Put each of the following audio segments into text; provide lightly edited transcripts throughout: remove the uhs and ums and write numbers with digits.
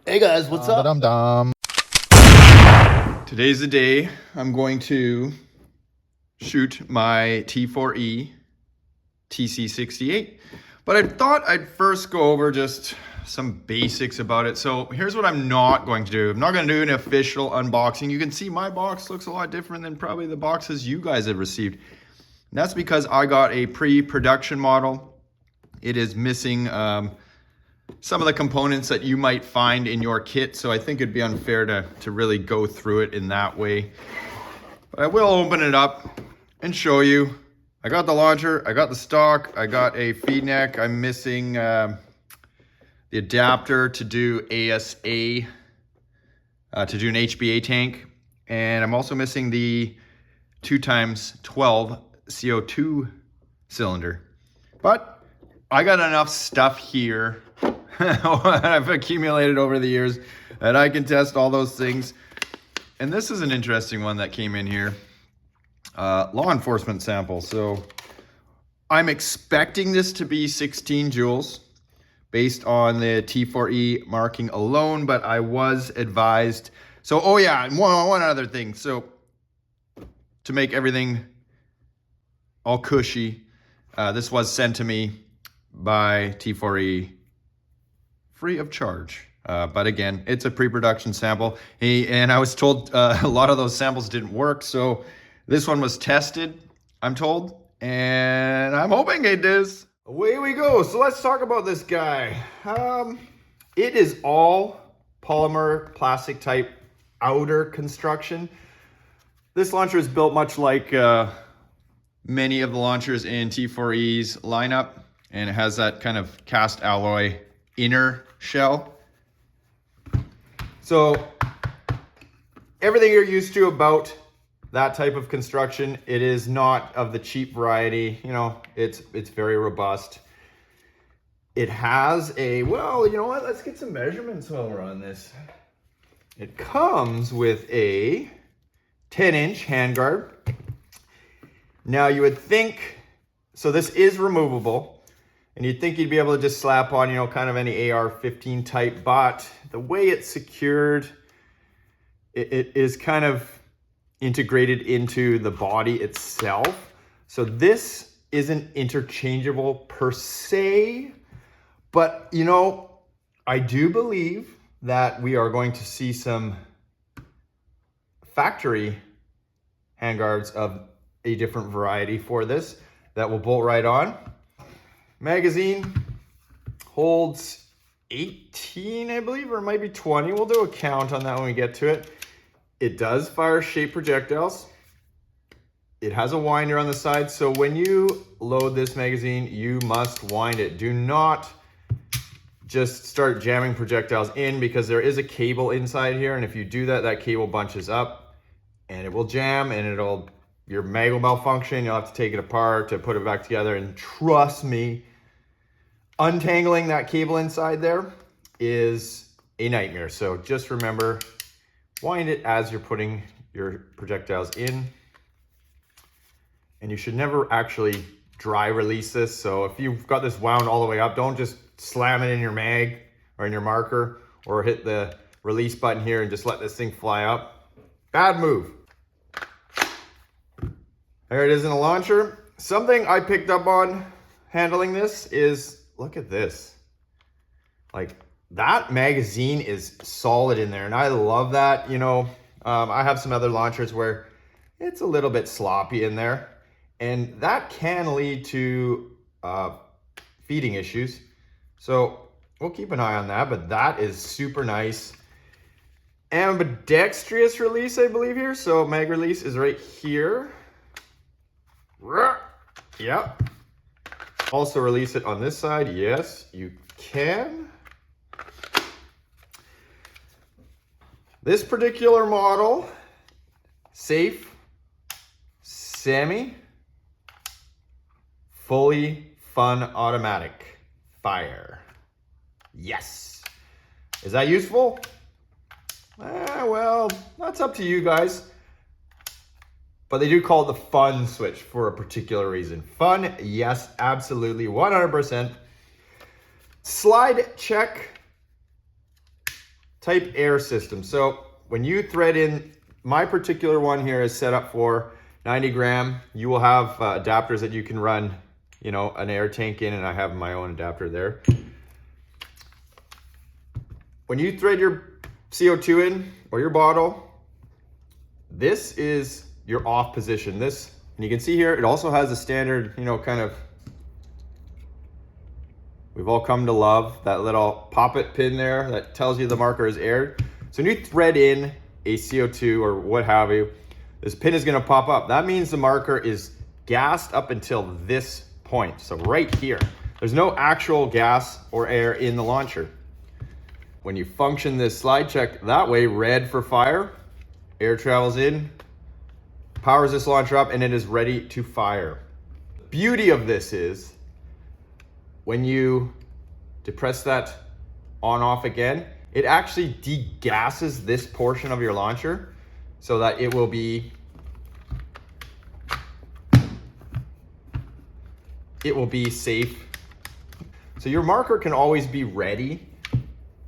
Hey guys, what's up? Dum-dum. Today's the day I'm going to shoot my T4e TC68. But I thought I'd first go over just some basics about it. So here's what I'm not going to do. I'm not going to do an official unboxing. You can see my box looks a lot different than probably the boxes you guys have received. And that's because I got a pre-production model. It is missing some of the components that you might find in your kit, so I think it'd be unfair to really go through it in that way. But I will open it up and show you. I got the launcher, I got the stock, I got a feed neck. I'm missing the adapter to do ASA, to do an HBA tank. And I'm also missing the 2x12 CO2 cylinder. But I got enough stuff here I've accumulated over the years that I can test all those things. And this is an interesting one that came in here. Law enforcement sample. So I'm expecting this to be 16 joules based on the T4e marking alone, but I was advised. So, oh yeah, and one other thing. So to make everything all cushy, this was sent to me by T4e free of charge. But again, it's a pre-production sample. And I was told a lot of those samples didn't work. So this one was tested, I'm told, and I'm hoping it is. Away we go. So let's talk about this guy. It is all polymer plastic type outer construction. This launcher is built much like many of the launchers in T4e's lineup, and it has that kind of cast alloy inner shell. So everything you're used to about that type of construction, it is not of the cheap variety. You know, it's very robust. It has a, well, you know what? Let's get some measurements while we're on this. It comes with a 10-inch handguard. Now you would think, so this is removable. And you'd think you'd be able to just slap on, you know, kind of any AR-15 type, but the way it's secured, it is kind of integrated into the body itself. So this isn't interchangeable per se, but, you know, I do believe that we are going to see some factory handguards of a different variety for this that will bolt right on. Magazine holds 18, I believe, or it might be 20. We'll do a count on that when we get to it. It does fire shaped projectiles. It has a winder on the side, so when you load this magazine, you must wind it. Do not just start jamming projectiles in, because there is a cable inside here, and if you do that, that cable bunches up and it will jam, and your mag will malfunction. You'll have to take it apart to put it back together. And trust me, untangling that cable inside there is a nightmare. So just remember, wind it as you're putting your projectiles in. And you should never actually dry release this. So if you've got this wound all the way up, don't just slam it in your mag or in your marker, or hit the release button here and just let this thing fly up. Bad move. There it is in the launcher. Something I picked up on handling this is, look at this. Like, that magazine is solid in there, and I love that. You know, I have some other launchers where it's a little bit sloppy in there, and that can lead to feeding issues. So we'll keep an eye on that, but that is super nice. Ambidextrous release, I believe here. So mag release is right here. Yep. Also release it on this side. Yes, you can. This particular model, safe, semi, fully fun automatic fire. Yes. Is that useful? Well, that's up to you guys. But they do call it the fun switch for a particular reason. Fun, yes, absolutely, 100%. Slide check type air system. So when you thread in, my particular one here is set up for 90 gram. You will have adapters that you can run, you know, an air tank in, and I have my own adapter there. When you thread your CO2 in or your bottle, this is your off position. This, and you can see here, it also has a standard, you know, kind of, we've all come to love that little poppet pin there that tells you the marker is aired. So when you thread in a CO2 or what have you, this pin is gonna pop up. That means the marker is gassed up until this point. So right here, there's no actual gas or air in the launcher. When you function this slide check that way, red for fire, air travels in, powers this launcher up, and it is ready to fire. The beauty of this is when you depress that on off again, it actually degasses this portion of your launcher so that it will be safe. So your marker can always be ready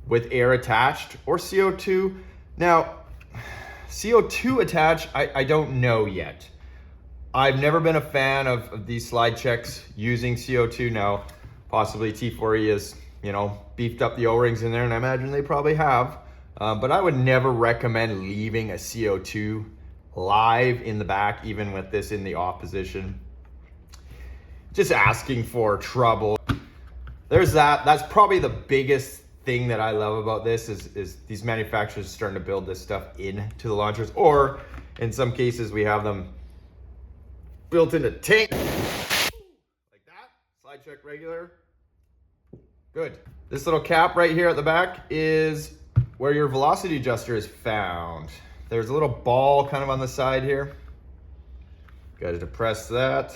with air attached or CO2. Now, CO2 attached, I don't know yet. I've never been a fan of these slide checks using CO2. Now, possibly T4e has, you know, beefed up the O-rings in there, and I imagine they probably have. But I would never recommend leaving a CO2 live in the back, even with this in the off position. Just asking for trouble. There's that. That's probably the biggest thing that I love about this is these manufacturers are starting to build this stuff into the launchers, or in some cases we have them built into tank like that. Slide check regular. Good. This little cap right here at the back is where your velocity adjuster is found. There's a little ball kind of on the side here. Got to depress that.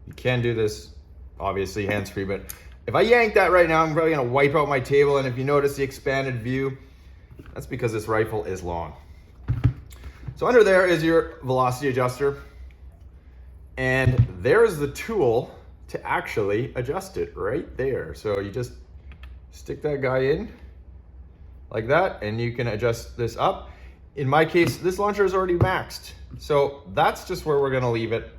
You can do this obviously hands-free, but if I yank that right now, I'm probably gonna wipe out my table, and if you notice the expanded view, that's because this rifle is long. So under there is your velocity adjuster, and there is the tool to actually adjust it right there. So you just stick that guy in like that, and you can adjust this up. In my case, this launcher is already maxed, so that's just where we're gonna leave it.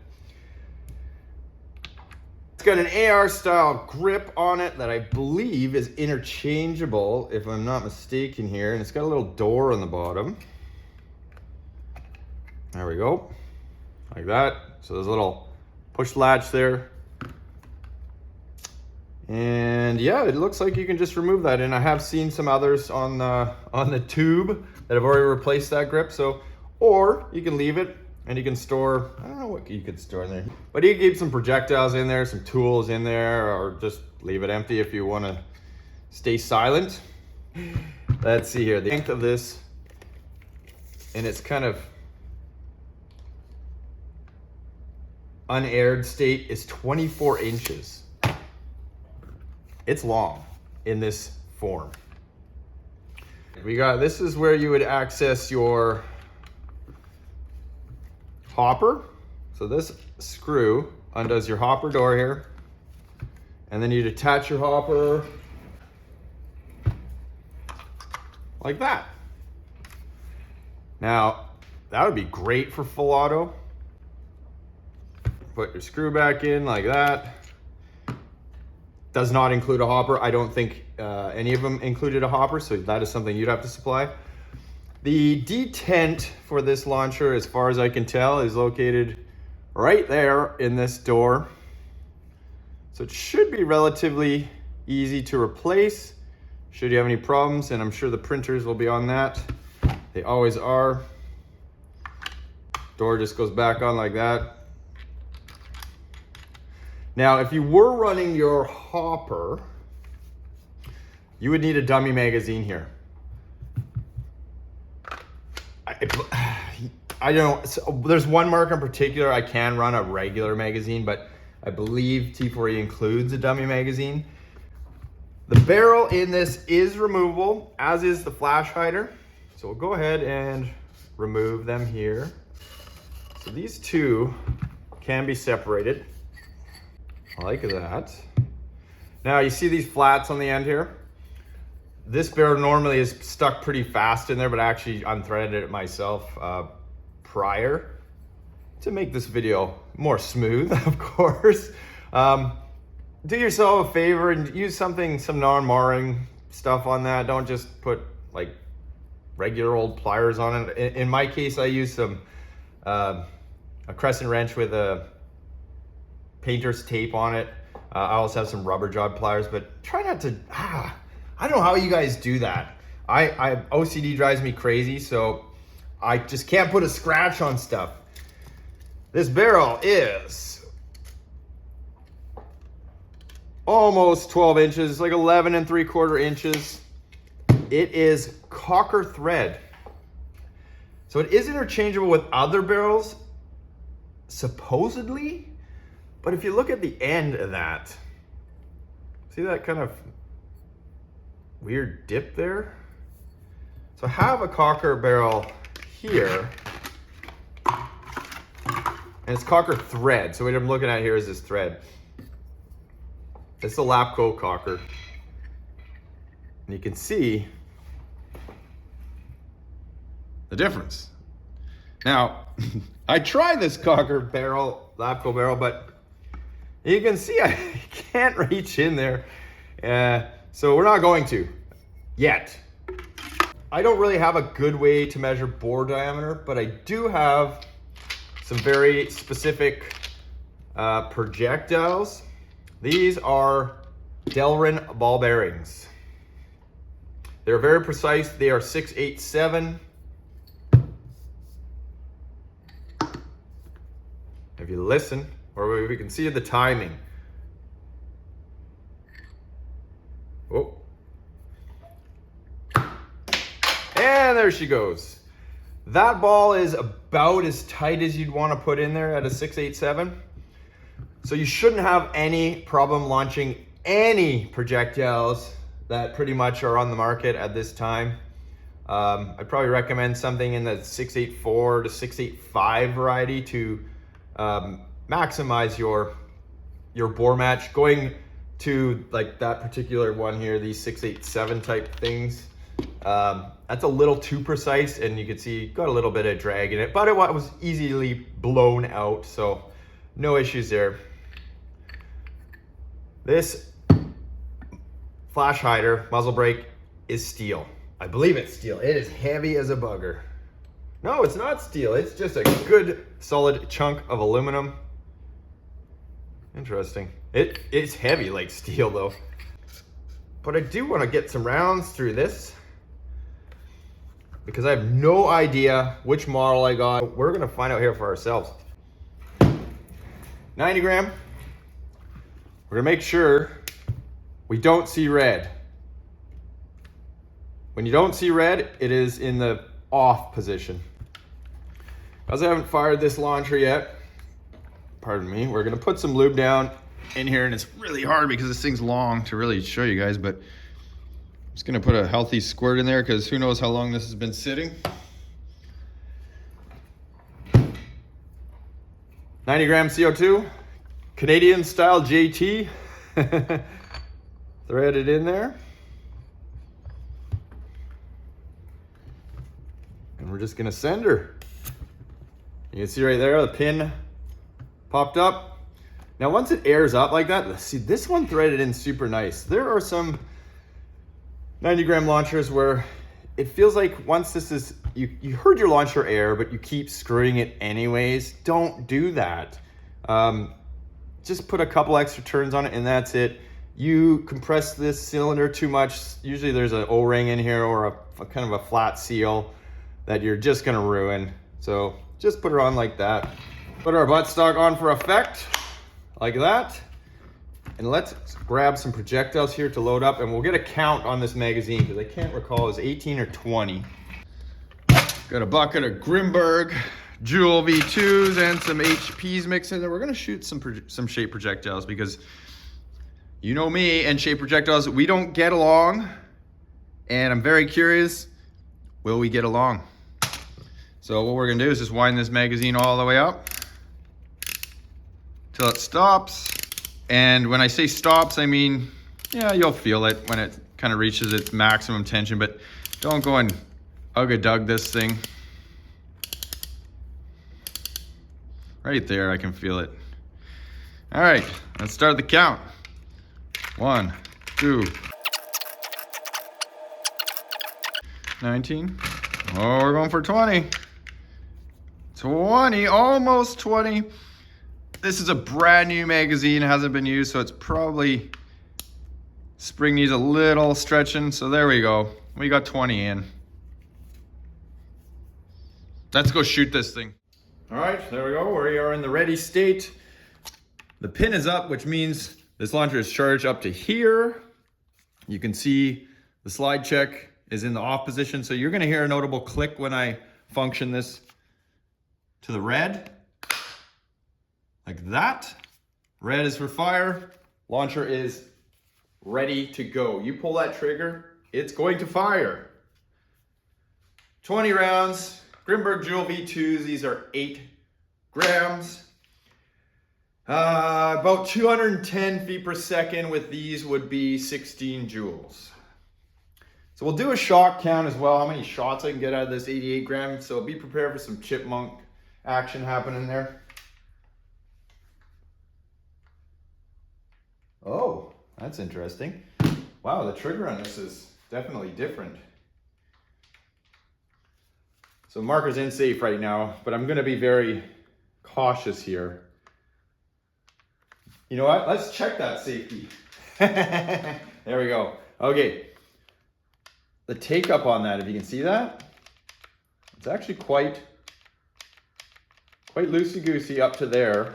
It's got an AR style grip on it that I believe is interchangeable, if I'm not mistaken here. And it's got a little door on the bottom. There we go, like that. So there's a little push latch there. And yeah, it looks like you can just remove that. And I have seen some others on the tube that have already replaced that grip. So, or you can leave it and you can store, I don't know what you could store in there, but you can keep some projectiles in there, some tools in there, or just leave it empty if you want to stay silent. Let's see here, the length of this, and it's kind of unaired state, is 24 inches. It's long in this form. We got, this is where you would access your hopper. So this screw undoes your hopper door here, and then you detach your hopper like that. Now that would be great for full auto. Put your screw back in like that. Does not include a hopper. I don't think any of them included a hopper, so that is something you'd have to supply. The detent for this launcher, as far as I can tell, is located right there in this door. So it should be relatively easy to replace should you have any problems, and I'm sure the printers will be on that. They always are. Door just goes back on like that. Now, if you were running your hopper, you would need a dummy magazine here. I don't, so there's one marker in particular I can run a regular magazine, but I believe T4e includes a dummy magazine. The barrel in this is removable, as is the flash hider. So we'll go ahead and remove them here. So these two can be separated like that. Now you see these flats on the end here? This barrel normally is stuck pretty fast in there, but I actually unthreaded it myself prior to make this video more smooth, of course. Do yourself a favor and use some non-marring stuff on that. Don't just put like regular old pliers on it. In my case, I use some a crescent wrench with a painter's tape on it. I also have some rubber job pliers, but try not to, I don't know how you guys do that. OCD drives me crazy, so I just can't put a scratch on stuff. This barrel is almost 12 inches, like 11 3/4 inches. It is Cocker thread. So it is interchangeable with other barrels, supposedly, but if you look at the end of that, see that kind of weird dip there? So I have a Cocker barrel here, and it's Cocker thread. So what I'm looking at here is this thread. It's the Lapco Cocker. And you can see the difference. Now, I tried this Cocker barrel, Lapco barrel, but you can see I can't reach in there. So we're not going to, yet. I don't really have a good way to measure bore diameter, but I do have some very specific projectiles. These are Delrin ball bearings. They're very precise. They are 687. If you listen, or we can see the timing. Oh. And there she goes. That ball is about as tight as you'd want to put in there at a 687. So you shouldn't have any problem launching any projectiles that pretty much are on the market at this time. I'd probably recommend something in the 684 to 685 variety to maximize your bore match. Going to like that particular one here, these 687 type things, that's a little too precise, and you can see got a little bit of drag in it, but it was easily blown out, so no issues there. This flash hider muzzle brake is steel. I believe it's steel. It is heavy as a bugger. No, it's not steel. It's just a good solid chunk of aluminum. Interesting. It's heavy like steel though. But I do want to get some rounds through this because I have no idea which model I got. We're going to find out here for ourselves. 90 gram. We're gonna make sure we don't see red. When you don't see red, it is in the off position. Because I haven't fired this launcher yet, pardon me, we're gonna put some lube down in here, and it's really hard because this thing's long to really show you guys, but I'm just gonna put a healthy squirt in there because who knows how long this has been sitting. 90 gram CO2. Canadian style JT, threaded in there. And we're just gonna send her. You can see right there, the pin popped up. Now once it airs up like that, let's see, this one threaded in super nice. There are some 90 gram launchers where it feels like once this is, you heard your launcher air, but you keep screwing it anyways. Don't do that. Just put a couple extra turns on it and that's it. You compress this cylinder too much, usually there's an O-ring in here or a kind of a flat seal that you're just gonna ruin. So just put her on like that. Put our buttstock on for effect, like that. And let's grab some projectiles here to load up, and we'll get a count on this magazine because I can't recall, it was 18 or 20. Got a bucket of Grimberg Jewel V2s and some HPs mixed in there. We're gonna shoot some shape projectiles because you know me and shape projectiles, we don't get along, and I'm very curious, will we get along? So what we're gonna do is just wind this magazine all the way up till it stops. And when I say stops, I mean Yeah, you'll feel it when it kind of reaches its maximum tension, but don't go and ug-a-dug this thing. Right there, I can feel it. All right, let's start the count. 1, 2, 19. Oh, we're going for 20. 20, almost 20. This is a brand new magazine, it hasn't been used, so it's probably, spring needs a little stretching. So there we go, we got 20 in. Let's go shoot this thing. All right, there we go, we are in the ready state. The pin is up, which means this launcher is charged up to here. You can see the slide check is in the off position, so you're gonna hear a notable click when I function this to the red, like that. Red is for fire, launcher is ready to go. You pull that trigger, it's going to fire. 20 rounds, Grimberg Jewel V2s, these are 8 grams. About 210 feet per second with these would be 16 joules. So we'll do a shot count as well, how many shots I can get out of this 88 grams. So be prepared for some chipmunk action happening there. Oh, that's interesting. Wow, the trigger on this is definitely different. So marker's in safe right now, but I'm gonna be very cautious here. You know what? Let's check that safety. There we go. Okay. The take up on that, if you can see that, it's actually quite loosey-goosey up to there.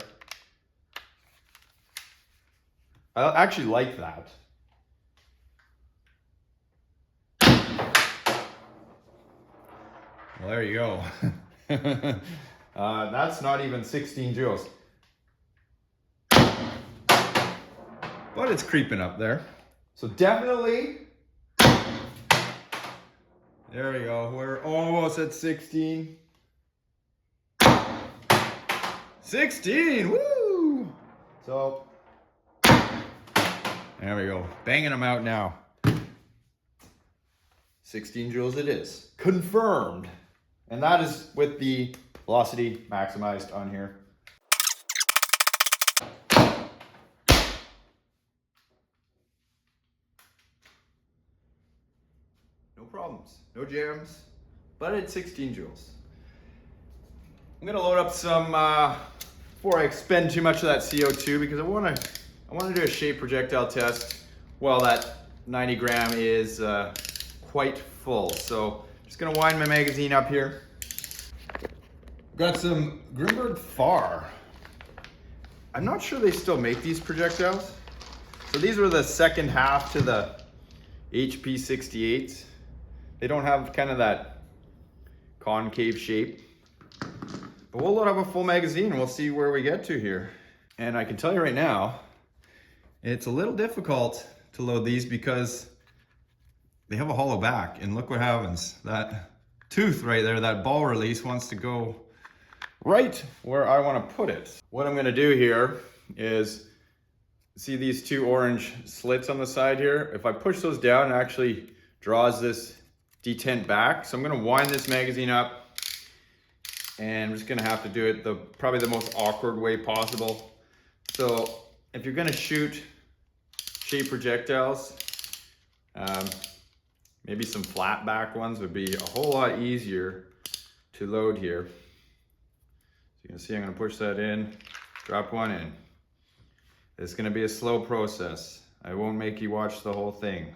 I actually like that. Well, there you go. That's not even 16 joules. But it's creeping up there. So definitely, there we go. We're almost at 16. 16, woo! So, there we go. Banging them out now. 16 joules it is. Confirmed. And that is with the velocity maximized on here. No problems, no jams, but it's 16 joules. I'm gonna load up some, before I expend too much of that CO2, because I wanna do a shape projectile test while that 90 gram is quite full. So just gonna wind my magazine up here. Got some Grimberg Far. I'm not sure they still make these projectiles. So these were the second half to the HP 68s. They don't have kind of that concave shape. But we'll load up a full magazine and we'll see where we get to here. And I can tell you right now, it's a little difficult to load these because they have a hollow back, and look what happens. That tooth right there, that ball release wants to go right where I want to put it. What I'm gonna do here is, see these two orange slits on the side here? If I push those down, it actually draws this detent back. So I'm gonna wind this magazine up, and I'm just gonna have to do it probably the most awkward way possible. So if you're gonna shoot shape projectiles, maybe some flat back ones would be a whole lot easier to load here. So you can see I'm gonna push that in, drop one in. It's gonna be a slow process. I won't make you watch the whole thing.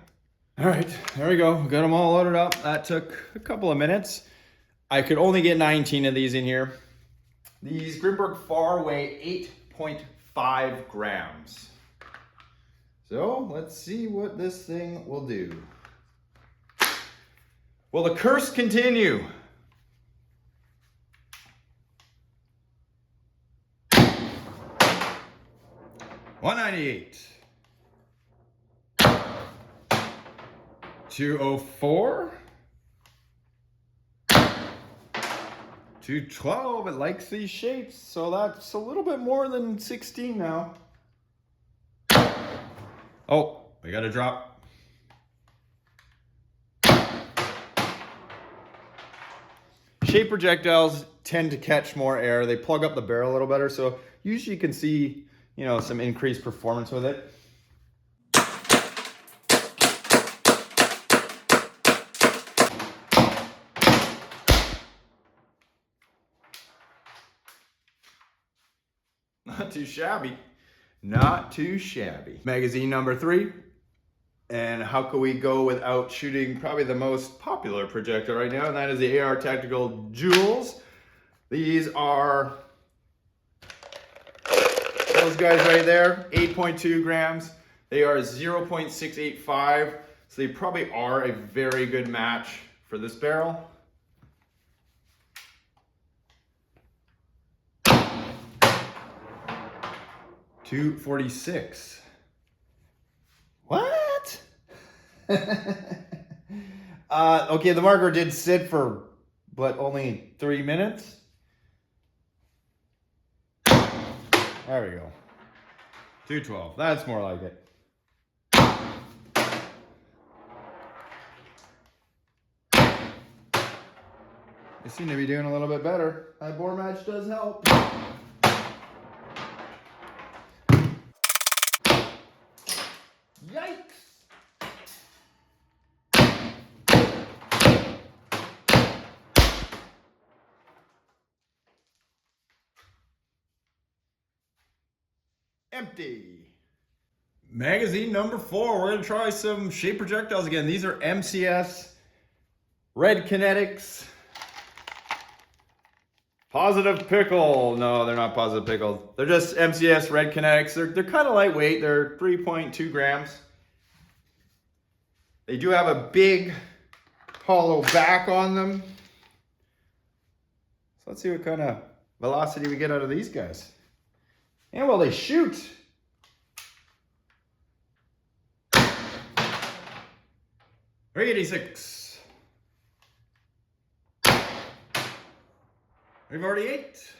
All right, there we go. Got them all loaded up. That took a couple of minutes. I could only get 19 of these in here. These Grimberg Far weigh 8.5 grams. So let's see what this thing will do. Will the curse continue? $198. 204. 212. It likes these shapes, so that's a little bit more than 16 now. Oh, we got to drop. Shape projectiles tend to catch more air. They plug up the barrel a little better. So usually you can see, you know, some increased performance with it. Not too shabby. Not too shabby. Magazine number 3. And how could we go without shooting probably the most popular projectile right now, and that is the AR Tactical Jewels. These are those guys right there, 8.2 grams. They are 0.685, so they probably are a very good match for this barrel. .246. What? Okay, the marker did sit for, but only 3 minutes. There we go. 212. That's more like it. They seem to be doing a little bit better. That bore match does help. Yikes! Empty. Magazine number 4. We're gonna try some shape projectiles again. These are MCS Red Kinetics. Positive Pickle. No, they're not Positive Pickle. They're just MCS Red Kinetics. They're kind of lightweight. They're 3.2 grams. They do have a big hollow back on them. So let's see what kind of velocity we get out of these guys. And well, they shoot. 386. 348.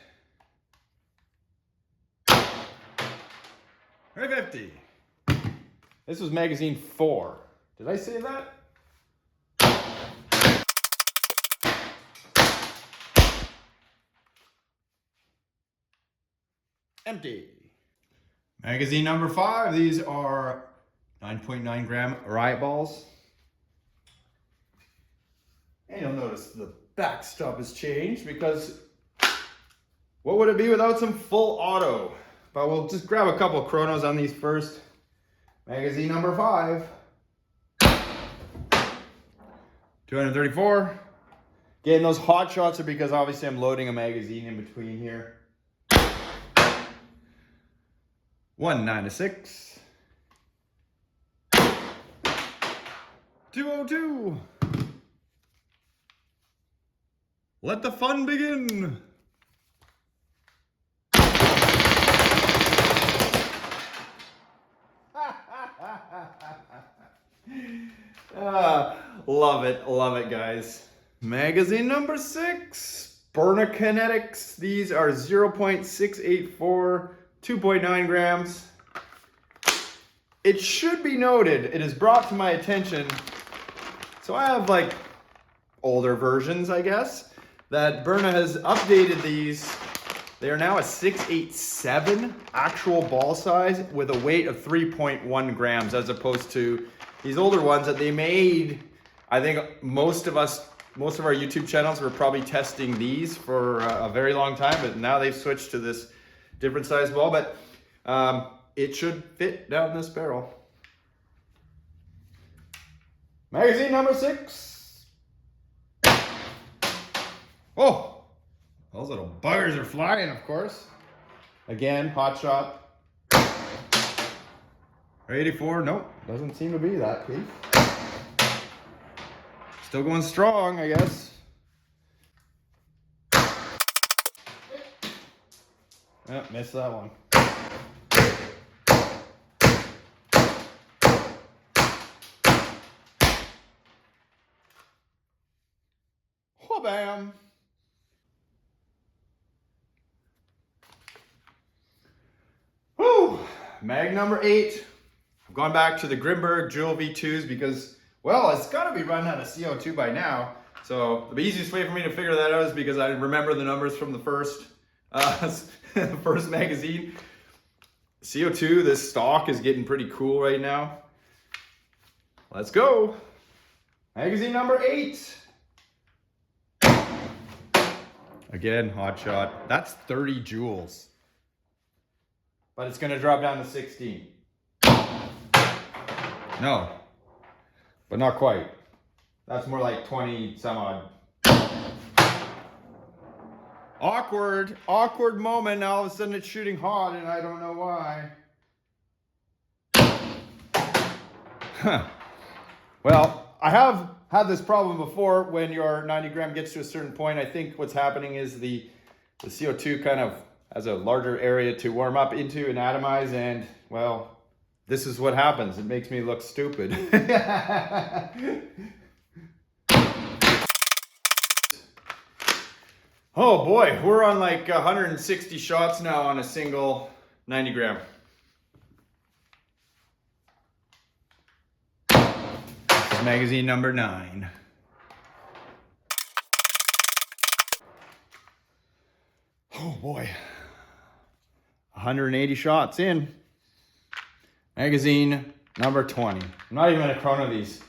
350. This was magazine 4. Did I say that? Empty. Magazine number 5. These are 9.9 gram riot balls. And you'll notice the backstop has changed because what would it be without some full auto? But we'll just grab a couple chronos on these first. Magazine number 5. 234. Again, those hot shots are because obviously I'm loading a magazine in between here. 196. 202. Let the fun begin. Love it, guys. Magazine number 6, Burner Kinetics. These are 0.684, 2.9 grams. It should be noted, it is brought to my attention, so I have like older versions, I guess, that Burner has updated these. They are now a 687 actual ball size with a weight of 3.1 grams as opposed to these older ones that they made. I think most of our YouTube channels were probably testing these for a very long time, but now they've switched to this different size ball, but it should fit down this barrel. Magazine number 6. Oh, those little buggers are flying, of course. Again, hot shot. 84, nope, doesn't seem to be that, Keith. Still going strong, I guess. Oh, missed that one. Oh, bam. Whew. Mag number 8. I've gone back to the Grimberg Joule V2s because, well, it's got to be running out of CO2 by now. So the easiest way for me to figure that out is because I remember the numbers from the first first magazine. CO2, this stock is getting pretty cool right now. Let's go. Magazine number 8. Again, hot shot. That's 30 joules. But it's going to drop down to 16. No, but not quite. That's more like 20 some odd. Awkward moment. Now all of a sudden it's shooting hot and I don't know why. Huh. Well, I have had this problem before when your 90 gram gets to a certain point. I think what's happening is the CO2 kind of has a larger area to warm up into and atomize, and well, this is what happens. It makes me look stupid. Oh boy, we're on like 160 shots now on a single 90 gram. This is magazine number 9. Oh boy, 180 shots in. Magazine number 20. I'm not even gonna chrono these.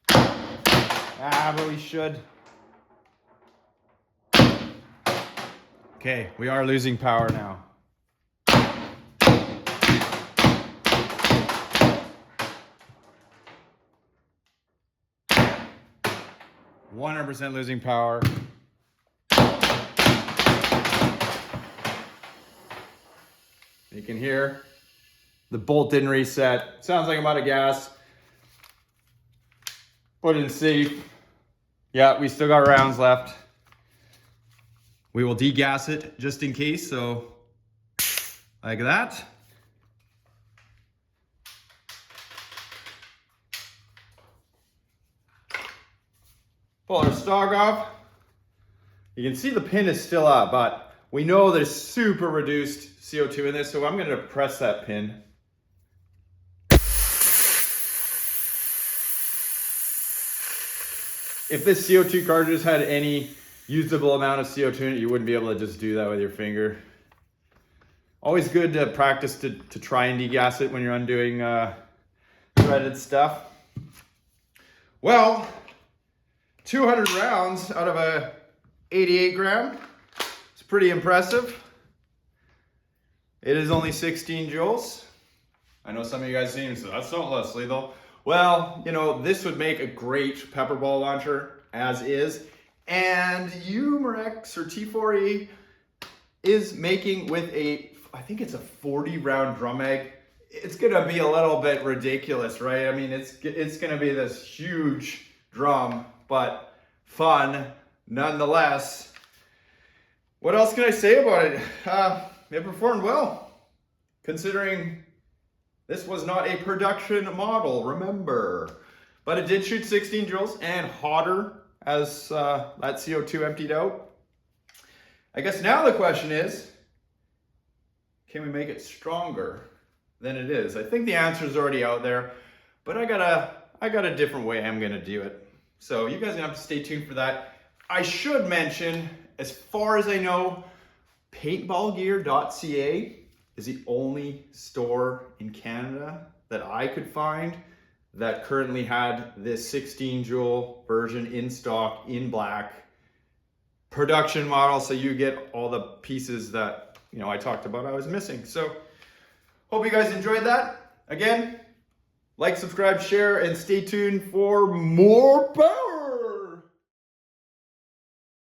But we should. Okay, we are losing power now. 100% losing power. You can hear the bolt didn't reset. Sounds like I'm out of gas. Put it in safe. Yeah, we still got rounds left. We will degas it just in case, so like that. Pull our stock off. You can see the pin is still up, but we know there's super reduced CO2 in this, so I'm gonna press that pin. If this CO2 cartridge had any usable amount of CO2 in it, you wouldn't be able to just do that with your finger. Always good to practice to try and degas it when you're undoing threaded stuff. Well, 200 rounds out of a 88 gram. It's pretty impressive. It is only 16 joules. I know some of you guys seem so that's not less lethal. Well, you know, this would make a great pepper ball launcher as is. And Umarex or T4e is making with a, I think it's a 40 round drum mag. It's gonna be a little bit ridiculous, right? I mean, it's gonna be this huge drum, but fun nonetheless. What else can I say about it? It performed well, considering this was not a production model, remember. But it did shoot 16 joules and hotter as that CO2 emptied out. I guess now the question is, can we make it stronger than it is? I think the answer is already out there, but I got a different way I'm gonna do it. So you guys are gonna have to stay tuned for that. I should mention, as far as I know, paintballgear.ca is the only store in Canada that I could find that currently had this 16 joule version in stock in black production model. So you get all the pieces that, you know, I talked about I was missing. So hope you guys enjoyed that. Again, like, subscribe, share, and stay tuned for more power.